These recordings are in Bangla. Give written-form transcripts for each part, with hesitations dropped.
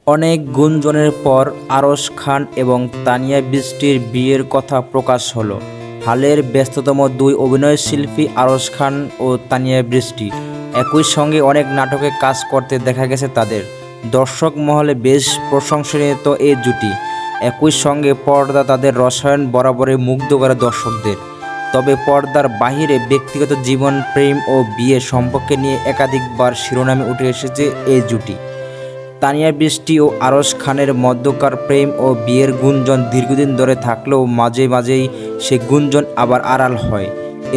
অনেক গুঞ্জনের পর আরশ খান এবং তানিয়া বৃষ্টির বিয়ের কথা প্রকাশ হলো। হালের ব্যস্ততম দুই অভিনয়শিল্পী আরশ খান ও তানিয়া বৃষ্টি একই সঙ্গে অনেক নাটকে কাজ করতে দেখা গেছে তাদের। দর্শক মহলে বেশ প্রশংসনীয় এই জুটি। একই সঙ্গে পর্দা তাদের রসায়ন বরাবরই মুগ্ধ করে দর্শকদের। তবে পর্দার বাহিরে ব্যক্তিগত জীবন, প্রেম ও বিয়ে সম্পর্কে নিয়ে একাধিকবার শিরোনামে উঠে এসেছে এই জুটি। তানিয়া বৃষ্টি ও আরশ খানের মধ্যকার প্রেম ও বিয়ের গুঞ্জন দীর্ঘদিন ধরে থাকলেও মাঝে মাঝেই সে গুঞ্জন আবার আড়াল হয়।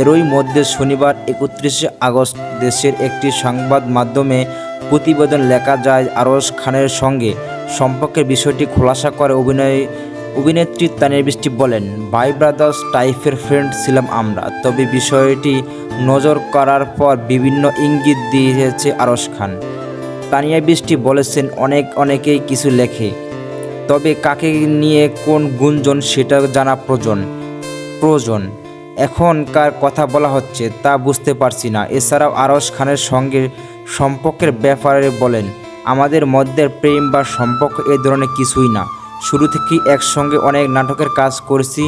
এরই মধ্যে শনিবার 31শে আগস্ট দেশের একটি সংবাদ মাধ্যমে প্রতিবেদন লেখা যায় আরশ খানের সঙ্গে সম্পর্কের বিষয়টি খোলাসা করে অভিনেত্রী তানিয়া বৃষ্টি বলেন, ভাই ব্রাদার্স টাইপের ফ্রেন্ড ছিলাম আমরা। তবে বিষয়টি নজর করার পর বিভিন্ন ইঙ্গিত দিয়েছে আরশ খান। তানিয়া বৃষ্টি বলেছেন, অনেকেই কিছু লেখে, তবে কাকে নিয়ে কোন গুঞ্জন সেটা জানা প্রয়োজন। এখন কার কথা বলা হচ্ছে তা বুঝতে পারছি না। এছাড়াও আরশ খানের সঙ্গে সম্পর্কের ব্যাপারে বলেন, আমাদের মধ্যে প্রেম বা সম্পর্ক এ ধরনের কিছুই না। শুরু থেকেই একসঙ্গে অনেক নাটকের কাজ করেছি,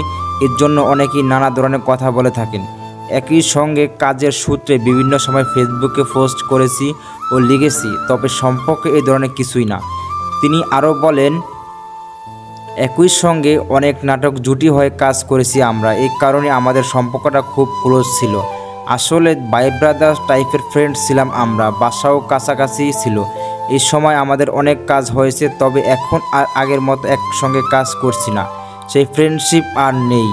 এর জন্য অনেকেই নানা ধরনের কথা বলে থাকেন। একই সঙ্গে কাজের সূত্রে বিভিন্ন সময় ফেসবুকে পোস্ট করেছি ও লিখেছি, তবে সম্পর্কে এই ধরনের কিছুই না। তিনি আরও বলেন, একই সঙ্গে অনেক নাটক জুটি হয়ে কাজ করেছি আমরা, এই কারণে আমাদের সম্পর্কটা খুব ক্লোজ ছিল। আসলে ভাই ব্রাদার্স টাইপের ফ্রেন্ড ছিলাম আমরা, বাসাও কাছাকাছি ছিল। এই সময় আমাদের অনেক কাজ হয়েছে, তবে এখন আর আগের মতো একসঙ্গে কাজ করছি না, সেই ফ্রেন্ডশিপ আর নেই।